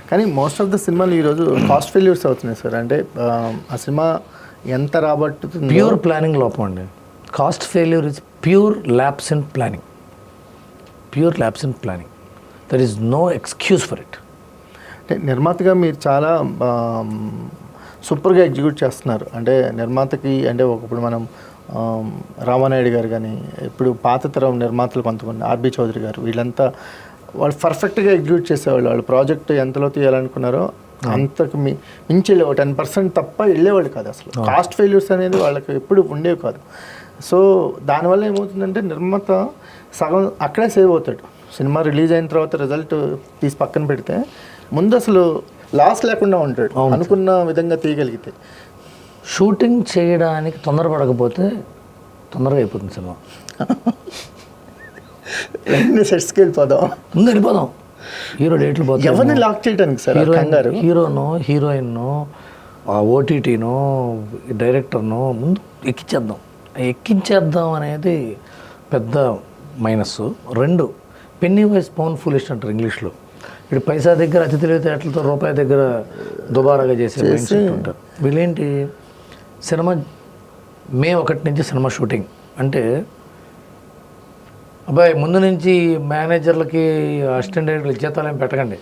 కానీ most of the సినిమాలు ఈరోజు కాస్ట్ ఫెయిల్యూర్స్ అవుతున్నాయి సార్. అంటే ఆ సినిమా ఎంత రాబట్టుతుంది? ప్యూర్ ప్లానింగ్ లోపం అండి. Cost failure is pure lapse in planning. Pure lapse in planning. There is no excuse for it. అంటే నిర్మాతగా మీరు చాలా సూపర్గా ఎగ్జిక్యూట్ చేస్తున్నారు. అంటే నిర్మాతకి అంటే ఒకప్పుడు మనం రామానాయుడు గారు కానీ, ఇప్పుడు పాత తరం నిర్మాతలు కొంతమంది ఆర్బి చౌదరి గారు, వీళ్ళంతా వాళ్ళు పర్ఫెక్ట్గా ఎగ్జిక్యూట్ చేసేవాళ్ళు. వాళ్ళు ప్రాజెక్ట్ ఎంతలో తీయాలనుకున్నారో అంతకు మించి 10% తప్ప వెళ్ళేవాళ్ళు కాదు. అసలు కాస్ట్ ఫెయిల్యూర్స్ అనేది వాళ్ళకి ఎప్పుడు ఉండేవి కాదు. సో దానివల్ల ఏమవుతుందంటే నిర్మాత సగం అక్కడే సేవ్ అవుతాడు. సినిమా రిలీజ్ అయిన తర్వాత రిజల్ట్ తీసి పక్కన పెడితే ముందు అసలు లాస్ లేకుండా ఉంటాడు అనుకున్న విధంగా తీయగలిగితే. షూటింగ్ చేయడానికి తొందరపడకపోతే తొందరగా అయిపోతుంది సినిమా. సెట్స్కి వెళ్ళిపోదాం, ముందు వెళ్ళిపోదాం. హీరో డేట్లు పోతాయి. ఎవరిని లాక్ చేయడానికి సార్? హీరోనో హీరోయిన్నో ఓటీటీనో డైరెక్టర్నో ముందు ఎక్కించేద్దాం అనేది పెద్ద minus. 2 penny wise pound foolish అంటారు ఇంగ్లీష్లో. ఇప్పుడు పైసా దగ్గర అతి తెలివితేటలతో రూపాయి దగ్గర దుబారాగా చేసే మైండ్ సెట్ ఉంటారు. వీళ్ళేంటి, సినిమా మే 1 నుంచి సినిమా షూటింగ్ అంటే అబ్బాయి ముందు నుంచి మేనేజర్లకి అసిస్టెంట్ డైరెక్టర్లు జీతాలు ఏం పెట్టకండి.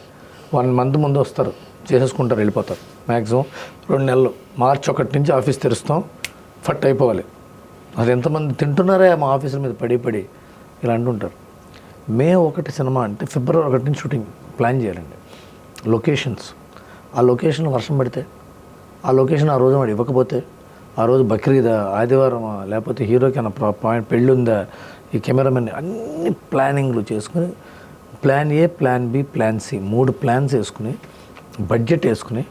1 month ముందు వస్తారు, చేసేసుకుంటారు, వెళ్ళిపోతారు. మ్యాక్సిమం 2 నెలలు. మార్చి 1 నుంచి ఆఫీస్ తెరుస్తాం, ఫట్ అయిపోవాలి. అది ఎంతమంది తింటున్నారే మా ఆఫీసుల మీద పడి ఇలా అంటుంటారు. మే 1 సినిమా అంటే ఫిబ్రవరి 1 నుంచి షూటింగ్ ప్లాన్ చేయాలండి. లొకేషన్స్, ఆ లొకేషన్ వర్షం పడితే, ఆ లొకేషన్ ఆ రోజు వాడు ఇవ్వకపోతే, ఆ రోజు బక్రీదా, ఆదివారం, లేకపోతే హీరోకి అన్న పాయింట్ పెళ్ళి ఉందా, ఈ కెమెరామెన్, అన్ని ప్లానింగ్లు చేసుకుని plan A, plan B, plan C 3 plans వేసుకుని బడ్జెట్ వేసుకుని,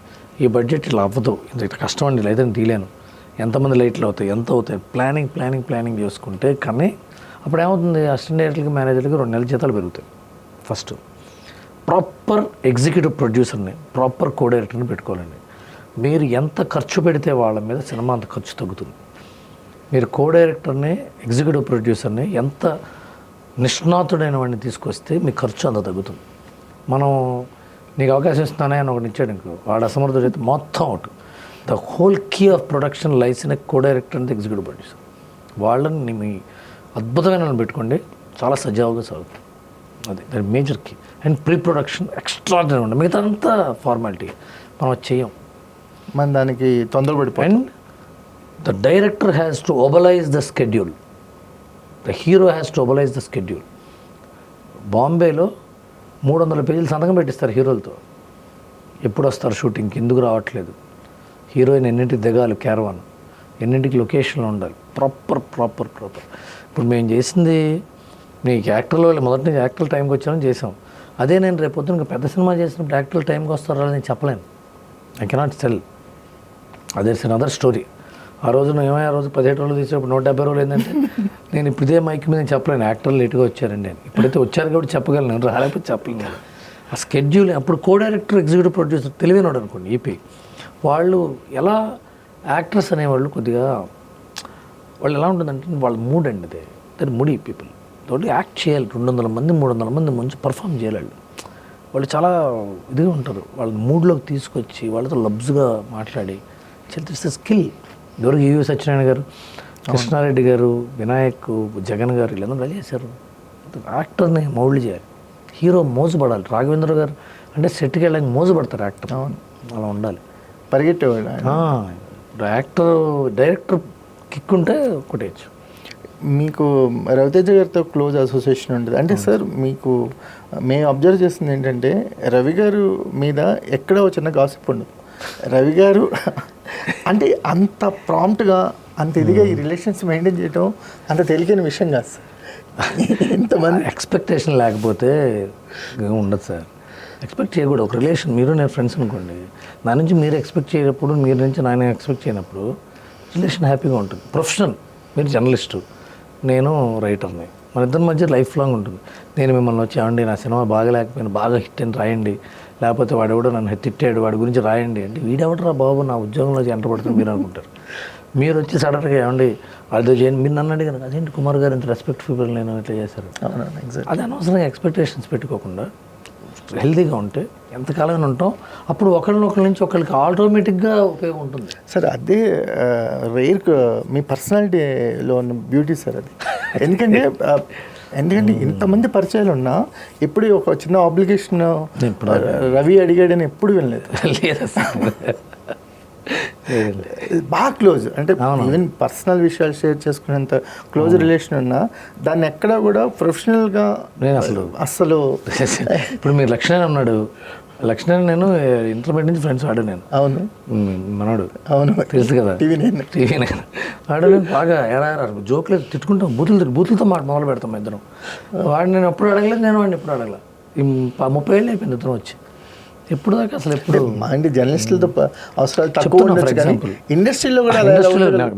ఈ బడ్జెట్ ఇలా అవ్వదు, ఇంత కష్టం అండి, లేదని తీయలేను, ఎంతమంది లైట్లు అవుతాయి, ఎంత అవుతాయి, ప్లానింగ్ చేసుకుంటే కానీ అప్పుడు ఏమవుతుంది, అసిస్టెంట్ డైరెక్టర్కి మేనేజర్కి 2 నెలల జీతాలు పెరుగుతాయి. ఫస్ట్ ప్రాపర్ ఎగ్జిక్యూటివ్ ప్రొడ్యూసర్ని, ప్రాపర్ కో డైరెక్టర్ని పెట్టుకోవాలండి. మీరు ఎంత ఖర్చు పెడితే వాళ్ళ మీద సినిమా అంత ఖర్చు తగ్గుతుంది. మీరు కో డైరెక్టర్ని, ఎగ్జిక్యూటివ్ ప్రొడ్యూసర్ని ఎంత నిష్ణాతుడైన వాడిని తీసుకొస్తే మీ ఖర్చు అంత తగ్గుతుంది. మనం నీకు అవకాశం ఇస్తున్నానే అని ఒకటి ఇచ్చాడు, ఇంకో వాడు అసమర్థుడు అయితే మొత్తం out. The whole key of production lies in a co director and executive producer. వాళ్ళని మీ అద్భుతమైన పెట్టుకోండి, చాలా సజావుగా సాగుతుంది. అది దాని major key. And pre production extraordinary ఉండే, మిగతా అంతా ఫార్మాలిటీ, మనం చేయం. మన దానికి తొందరపడిపోయి. And the director has to oblige the schedule, the hero has to oblige the schedule. బాంబేలో 300 పేజీలు సంతకం పెట్టిస్తారు హీరోలతో. ఎప్పుడు వస్తారు షూటింగ్కి, ఎందుకు రావట్లేదు, హీరోయిన్ ఎన్నింటికి దిగాలి, క్యారవాన్ ఎన్నింటికి లొకేషన్లో ఉండాలి, ప్రాపర్. ఇప్పుడు మేము చేసింది, మీకు యాక్టర్లో మొదటి నుంచి యాక్టర్ టైంకి వచ్చామని చేసాం. అదే నేను రేపొద్దున ఇంకా పెద్ద సినిమా చేసినప్పుడు యాక్టర్లు టైంకి వస్తారో నేను చెప్పలేను. I cannot tell. అదే ఇట్స్ అనదర్ స్టోరీ. ఆ రోజు ఏమైనా రోజు 17 రోజులు తీసేటప్పుడు 170 రోజులు ఏంటంటే నేను ఇప్పుడు ఇదే మైక్ మీద నేను చెప్పలేను యాక్టర్లు లేట్గా వచ్చారండి అని. ఇప్పుడైతే వచ్చారు కాబట్టి చెప్పగలను, రాలేకపోతే చెప్పలేను. ఆ స్కెడ్యూల్ అప్పుడు కో డైరెక్టర్, ఎగ్జిక్యూటివ్ ప్రొడ్యూసర్ తెలివైనవాడు అనుకోండి, ఈపీ వాళ్ళు ఎలా యాక్టర్స్ అనేవాళ్ళు కొద్దిగా వాళ్ళు ఎలా ఉంటుందంటే వాళ్ళ మూడ్ అండి, అదే దాని మూడీ పీపుల్ తోటి యాక్ట్ చేయాలి. 200 మంది 300 మంది ముందు పర్ఫామ్ చేయాలి. వాళ్ళు చాలా ఇదిగా ఉంటారు. వాళ్ళ మూడ్లోకి తీసుకొచ్చి వాళ్ళతో లబ్స్గా మాట్లాడి ఇట్స్ స్కిల్. ఎవరికి యువి సత్యనారాయణ గారు, కృష్ణారెడ్డి గారు, వినాయక్, జగన్ గారు వీళ్ళందరూ రెడీ చేశారు. యాక్టర్ని మౌల్డ్ చేయాలి, హీరో మోజుపడాలి. రాఘవేంద్ర గారు అంటే సెట్కి వెళ్ళడానికి మోజుపడతారు యాక్టర్, అలా ఉండాలి, పరిగెట్టేవాళ్ళు. యాక్టర్ డైరెక్టర్ కిక్ ఉంటే కొట్టేయచ్చు. మీకు రవితేజ గారితో క్లోజ్ అసోసియేషన్ ఉంటుంది అంటే సార్, మీకు మేము అబ్జర్వ్ చేస్తుంది ఏంటంటే రవి గారు మీద ఎక్కడ చిన్న గాసిప్ ఉండదు. రవి గారు అంటే అంత ప్రాంప్ట్గా, అంత ఇదిగా ఈ రిలేషన్స్ మెయింటైన్ చేయడం అంత తేలికైన విషయం కాదు సార్. ఇంతమంది ఎక్స్పెక్టేషన్ లేకపోతే ఉండదు సార్. ఎక్స్పెక్ట్ చేయకూడదు. ఒక రిలేషన్, మీరు నేను ఫ్రెండ్స్ అనుకోండి, నా నుంచి మీరు ఎక్స్పెక్ట్ చేయనప్పుడు, మీరు నుంచి నేను ఎక్స్పెక్ట్ చేయనప్పుడు రిలేషన్ హ్యాపీగా ఉంటుంది. ప్రొఫెషనల్, మీరు జర్నలిస్టు, నేను రైటర్ని, మన ఇద్దరి మధ్య లైఫ్ లాంగ్ ఉంటుంది. నేను మిమ్మల్ని వచ్చి ఏమండి నా సినిమా బాగలేకపోయినా బాగా హిట్ అని రాయండి, లేకపోతే వాడెవడో నన్ను తిట్టాడు వాడి గురించి రాయండి అంటే వీడెవడరా బాబు నా ఉద్యోగంలో ఎంటర్ పడుతుంది మీరు అనుకుంటారు. మీరు వచ్చి సడన్గా ఏమండి అదే చేయండి, మీరు నన్ను అడిగారు అదేంటి కుమార్ గారు ఇంత రెస్పెక్ట్ పీపుల్ నేను ఇట్లా చేశారు. అది అనవసరంగా ఎక్స్పెక్టేషన్స్ పెట్టుకోకుండా హెల్తీగా ఉంటే ఎంతకాలంగా ఉంటాం, అప్పుడు ఒకరి నుంచి ఒకరికి ఆటోమేటిక్గా ఉపయోగం ఉంటుంది. సార్ అదే రేర్ మీ పర్సనాలిటీలో ఉన్న బ్యూటీ సార్ అది. ఎందుకంటే ఇంతమంది పరిచయాలు ఉన్నా ఎప్పుడు ఒక చిన్న ఆబ్లిగేషన్ రవి అడిగాడని ఎప్పుడు వినలేదు. లేదా బాగా క్లోజ్, అంటే ఈవెన్ పర్సనల్ విషయాలు షేర్ చేసుకునేంత క్లోజ్ రిలేషన్ ఉన్నా దాన్ని ఎక్కడా కూడా ప్రొఫెషనల్గా నేను అసలు ఇప్పుడు మీరు లక్ష్మణ్ ఉన్నాడు, లక్ష్మణ్ నేను ఇంటర్మీడియట్ నుంచి ఫ్రెండ్స్ వాడు, నేను అవును మనోడు అవును తెలుసు కదా, టీవీ నేను వాడు నేను బాగా జోక్లు తిట్టుకుంటాం, బూతులతో మొదలు పెడతాం ఇద్దరం. వాడు నేను ఎప్పుడు అడగలేదు, నేను వాడిని ఎప్పుడు అడగలేదు. 30 ఏళ్ళు అయిపోయింది ఇద్దరం వచ్చి. ఎప్పుడు దాకా అసలు ఎప్పుడు మా ఇంటి జర్నలిస్టులతో అవసరాలు తక్కువ ఉండొచ్చు కానీ ఇండస్ట్రీలో కూడా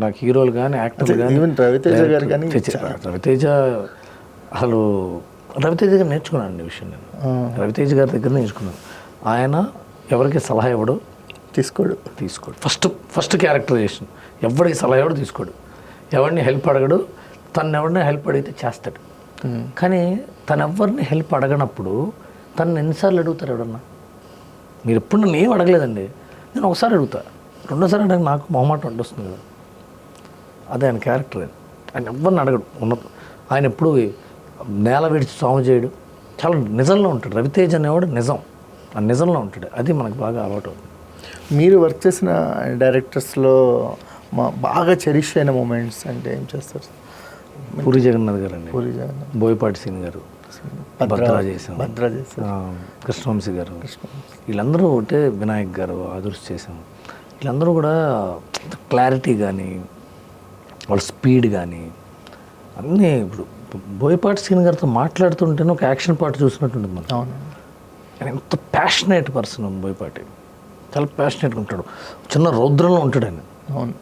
నాకు హీరోలు కానీ యాక్టర్లు కానీ ఈవెన్ రవితేజ గారు కానీ రవితేజ అసలు రవితేజ గారు నేర్చుకున్నాను ఈ విషయం. నేను రవితేజ గారి దగ్గర నేర్చుకున్నాను. ఆయన ఎవరికి సలహా ఇవ్వడు, తీసుకోడు. ఫస్ట్ క్యారెక్టరైజేషన్, ఎవరికి సలహా ఇవ్వడు, తీసుకోడు. ఎవరిని హెల్ప్ అడగడు, తను ఎవరిని హెల్ప్ అడిగితే చేస్తాడు. కానీ తను ఎవరిని హెల్ప్ అడగనప్పుడు తను ఎన్నిసార్లు అడుగుతారు ఎవడన్నా? మీరు ఎప్పుడు నన్ను ఏం అడగలేదండి, నేను ఒకసారి అడుగుతా, రెండోసారి అడగ నాకు మొహమాట వస్తుంది కదా. అదే ఆయన క్యారెక్టర్. ఆయన ఎవరిని అడగడు. ఆయన ఎప్పుడు నేల విడిచి సాము చేయడు, చాలా నిజంలో ఉంటాడు. రవితేజ అనేవాడు నిజం, ఆ నిజంలో ఉంటాడు. అది మనకు బాగా అలవాటు అవుతుంది. మీరు వర్క్ చేసిన డైరెక్టర్స్లో బాగా చెరిష్ అయిన మూమెంట్స్ అంటే ఏం చేస్తారు? పూరి జగన్నాథ్ గారు అండి, పూరి జగన్నాథ్, బోయపాటి సీన్ గారు, భద్రా చేసాం, కృష్ణవంశీ గారు, వీళ్ళందరూ ఒకటే, వినాయక్ గారు, ఆదుర్స్ చేసాం. వీళ్ళందరూ కూడా క్లారిటీ కానీ వాళ్ళ స్పీడ్ కానీ అన్నీ. ఇప్పుడు బోయపాటి సీన్ గారితో మాట్లాడుతుంటేనే ఒక యాక్షన్ పార్ట్ చూసినట్టుంటుంది మనం. అవును, ఎంత ప్యాషనేట్ పర్సన్ బోయపాటి, చాలా ప్యాషనేట్గా ఉంటాడు, చిన్న రౌద్రంలో ఉంటాడు ఆయన. అవును.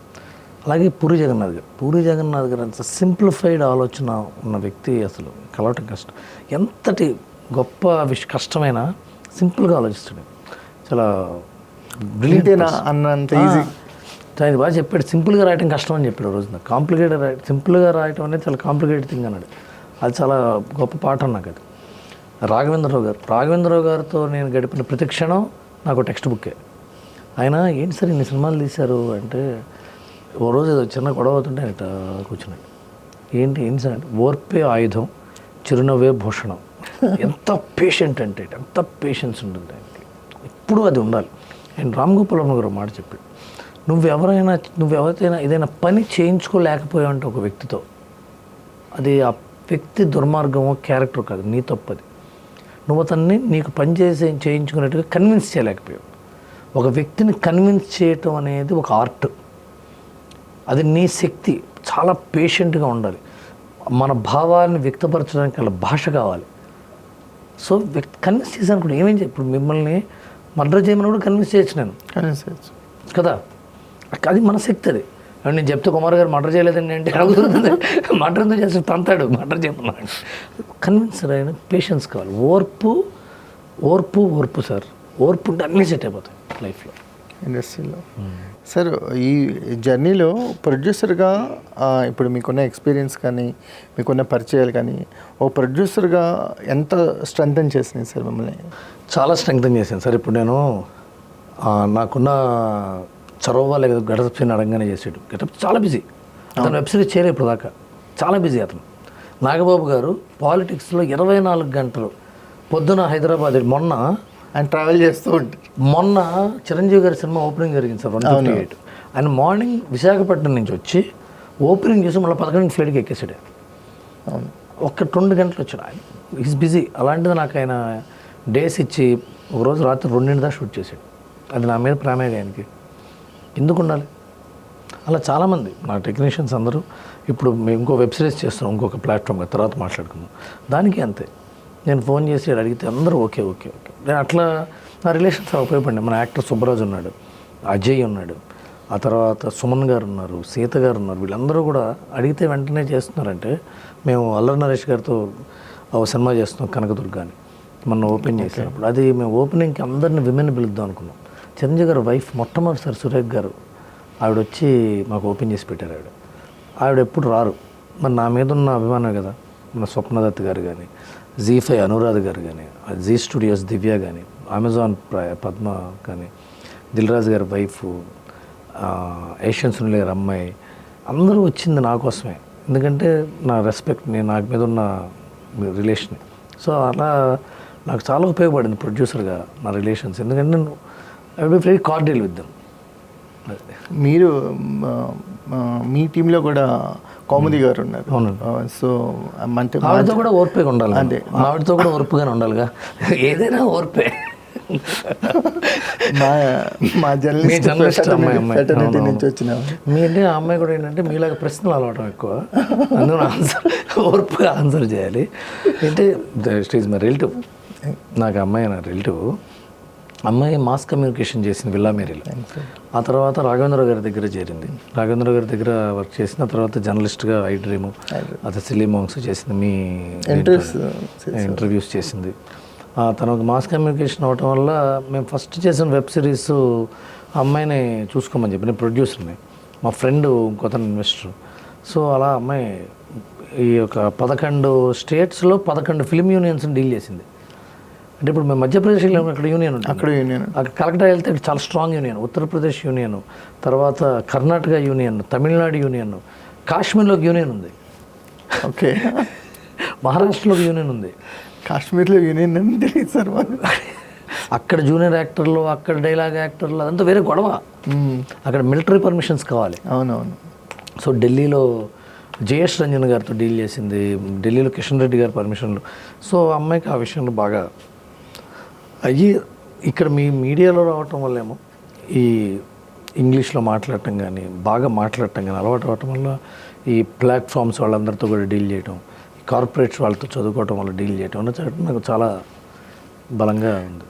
అలాగే పూరి జగన్నాథ్ గారు అంత సింప్లిఫైడ్ ఆలోచన ఉన్న వ్యక్తి అసలు కలవటం కష్టం. ఎంతటి గొప్ప కష్టమైనా సింపుల్గా ఆలోచిస్తాడు. చాలా బ్రిలియంట్ అన్నంత ఈజీ. ఆయన బాగా చెప్పాడు, సింపుల్గా రాయటం కష్టం అని చెప్పాడు రోజున. సింపుల్గా రాయటం అనేది చాలా కాంప్లికేటెడ్ థింగ్ అన్నాడు. అది చాలా గొప్ప పాఠం నాకు అది. రాఘవేంద్రరావు గారితో నేను గడిపిన ప్రతి క్షణం నాకు టెక్స్ట్ బుక్కే. ఆయన ఏంటి సార్ ఇన్ని సినిమాలు తీశారు అంటే, ఓ రోజు ఏదో చిన్న గొడవ అవుతుంటే ఆయన కూర్చున్నాడు. ఏంటి సార్ అంటే, ఓర్పే ఆయుధం, చిరునవ్వే భూషణం. ఎంత పేషెంట్ అంటే, ఎంత పేషెన్స్ ఉంటుంది ఆయనకి, ఎప్పుడూ అది ఉండాలి. ఆయన రామ్ గోపాల్ వర్మ గారు మాట చెప్పాడు, నువ్వెవరైనా ఏదైనా పని చేయించుకోలేకపోయావు అంటే ఒక వ్యక్తితో, అది ఆ వ్యక్తి దుర్మార్గమో క్యారెక్టర్ కాదు, నీ తప్పది. నువ్వు అతన్ని నీకు పని చేయించుకున్నట్టుగా కన్విన్స్ చేయలేకపోయావు. ఒక వ్యక్తిని కన్విన్స్ చేయటం అనేది ఒక ఆర్ట్, అది నీ శక్తి. చాలా పేషెంట్గా ఉండాలి. మన భావాన్ని వ్యక్తపరచడానికి అలా భాష కావాలి. సో కన్విన్స్ చేశాను కూడా ఏమేం ఇప్పుడు మిమ్మల్ని మర్డర్ చేయమని కూడా కన్విన్స్ చేయొచ్చు నేను కదా, అది మన శక్తి. అది నేను చెప్తే కుమార్ గారు మర్డర్ చేయలేదండి అంటే అడుగుతుంది, మర్డర్ ఎందుకు చేస్తే తంతాడు, మర్డర్ చేయమన్నాడు. కన్విన్స్ అయిన పేషెన్స్ కావాలి, ఓర్పు సార్. ఓర్పు ఉంటే అన్నీ సెట్ అయిపోతాయి లైఫ్లో, ఇండస్ట్రీలో. సార్ ఈ జర్నీలో ప్రొడ్యూసర్గా ఇప్పుడు మీకున్న ఎక్స్పీరియన్స్ కానీ మీకున్న పరిచయాలు కానీ ఓ ప్రొడ్యూసర్గా ఎంత స్ట్రెంగ్తన్ చేసినాయి సార్ మిమ్మల్ని? చాలా స్ట్రెంగ్తన్ చేశాను సార్. ఇప్పుడు నేను నాకున్న చొరవ లేదా గెటప్ సీన్ అడగగానే చేసాడు. గెటప్ చాలా బిజీ, అతను వెబ్ సిరీస్ చేయలే ఇప్పుడు దాకా, చాలా బిజీ అతను. నాగబాబు గారు పాలిటిక్స్లో 24 గంటలు, పొద్దున హైదరాబాద్, మొన్న ఆయన ట్రావెల్ చేస్తూ ఉంటారు. మొన్న చిరంజీవి గారి సినిమా ఓపెనింగ్ జరిగింది సార్ 158. ఆయన మార్నింగ్ విశాఖపట్నం నుంచి వచ్చి ఓపెనింగ్ చేసి మళ్ళీ 11 ఫ్లైట్కి ఎక్కేసాడు. అవును, ఒక్క 2 గంటలు వచ్చాడు. ఆయన ఈజ్ బిజీ. అలాంటిది నాకు ఆయన డేస్ ఇచ్చి ఒకరోజు రాత్రి 2 దాకా షూట్ చేశాడు. అది నా మీద ప్రేమేగా ఆయనకి, ఎందుకు ఉండాలి. అలా చాలామంది నా టెక్నీషియన్స్ అందరూ ఇప్పుడు మేము ఇంకో వెబ్ సిరీస్ చేస్తున్నాం ఇంకొక ప్లాట్ఫామ్గా, తర్వాత మాట్లాడుకుందాం. దానికి అంతే, నేను ఫోన్ చేసి అడిగితే అందరూ ఓకే. నేను అట్లా నా రిలేషన్స్ ఉపయోగపడినాయి. మన యాక్టర్ సుబ్బరాజు ఉన్నాడు, అజయ్ ఉన్నాడు, ఆ తర్వాత సుమన్ గారు ఉన్నారు, సీత గారు ఉన్నారు. వీళ్ళందరూ కూడా అడిగితే వెంటనే చేస్తున్నారంటే, మేము అల్లరి నరేష్ గారితో ఒక సినిమా చేస్తున్నాం కనకదుర్గ అని, మొన్న ఓపెన్ చేసినప్పుడు అది మేము ఓపెనింగ్కి అందరిని విమెన్ పిలుద్దాం అనుకున్నాం. చిరంజీవి గారు వైఫ్ మొట్టమొదటిసారి సురేఖ్ గారు ఆవిడ వచ్చి మాకు ఓపెన్ చేసి పెట్టారు. ఆవిడ ఎప్పుడు రారు, మరి నా మీద ఉన్న అభిమానం కదా. మన స్వప్నదత్ గారు కానీ జీ5 అనురాధ గారు కానీ, జీ స్టూడియోస్ దివ్య కానీ, అమెజాన్ పద్మ కానీ, దిల్ రాజు గారి వైఫ్, ఏషియన్ సునీల్ గారి అమ్మాయి, అందరూ వచ్చింది నా కోసమే. ఎందుకంటే నా రెస్పెక్ట్, నేను నాకు మీద ఉన్న రిలేషన్. సో అలా నాకు చాలా ఉపయోగపడింది ప్రొడ్యూసర్గా నా రిలేషన్స్. ఎందుకంటే నేను I will be very cordial with them. మీరు మీ టీంలో కూడా కౌముది గారు ఉన్నారు. సో అంటే ఆవిడతో కూడా ఓర్పుగా ఉండాలి. అదే. ఆవిడతో కూడా ఓర్పుగానే ఉండాలిగా, ఏదైనా ఓర్పే. మా జర్నలిస్ట్ ఫెటర్నిటీ నుంచి వచ్చిన మీ అంటే ఆ అమ్మాయి కూడా ఏంటంటే మీలాగా ప్రశ్నలు అలవటం ఎక్కువ, అందులో ఆన్సర్ ఓర్పుగా ఆన్సర్ చేయాలి. అంటే ఈజ్ మై రిలేటివ్, నాకు అమ్మాయి నా రిలేటివ్. అమ్మాయి మాస్ కమ్యూనికేషన్ చేసింది విల్లామేరీలో. ఆ తర్వాత రాఘవేంద్ర గారి దగ్గర చేరింది. రాఘవేంద్ర గారి దగ్గర వర్క్ చేసిన తర్వాత జర్నలిస్ట్గా ఐ డ్రీమ్, అది సిల్లీ మాంగ్స్ చేసింది, మీ ఇంటర్వ్యూస్ చేసింది. ఆ తర్వాత మాస్ కమ్యూనికేషన్ అవటం వల్ల మేము ఫస్ట్ చేసిన వెబ్ సిరీస్ అమ్మాయిని చూసుకోమని చెప్పి, నేను ప్రొడ్యూసర్ని, మా ఫ్రెండ్ ఇంకొతను ఇన్వెస్టర్. సో అలా అమ్మాయి ఈ యొక్క 11 స్టేట్స్లో 11 ఫిల్మ్ యూనియన్స్ని డీల్ చేసింది. అంటే ఇప్పుడు మేము మధ్యప్రదేశ్లో అక్కడ యూనియన్ ఉంటుంది, అక్కడ యూనియన్, అక్కడ కలెక్టర్ వెళ్తే చాలా స్ట్రాంగ్ యూనియన్, ఉత్తరప్రదేశ్ యూనియన్, తర్వాత కర్ణాటక యూనియన్, తమిళనాడు యూనియన్, కాశ్మీర్లో యూనియన్ ఉంది, ఓకే, మహారాష్ట్రలో యూనియన్ ఉంది, కాశ్మీర్లో యూనియన్ అని తెలియదు సార్ మాకు. అక్కడ జూనియర్ యాక్టర్లు, అక్కడ డైలాగ్ యాక్టర్లు, అదంతా వేరే గొడవ. అక్కడ మిలిటరీ పర్మిషన్స్ కావాలి. అవునవును. సో ఢిల్లీలో జయేష్ రంజన్ గారితో డీల్ చేసింది, ఢిల్లీలో కిషన్ రెడ్డి గారి పర్మిషన్లు. సో అమ్మాయికి ఆ విషయంలో బాగా అయ్యి, ఇక్కడ మీ మీడియాలో రావటం వల్లేమో ఈ ఇంగ్లీష్లో మాట్లాడటం కానీ, బాగా మాట్లాడటం కానీ అలవాటు అవటం వల్ల ఈ ప్లాట్ఫామ్స్ వాళ్ళందరితో కూడా డీల్ చేయటం, కార్పొరేట్స్ వాళ్ళతో చదువుకోవటం వల్ల డీల్ చేయటం నాకు చాలా బలంగా ఉంది.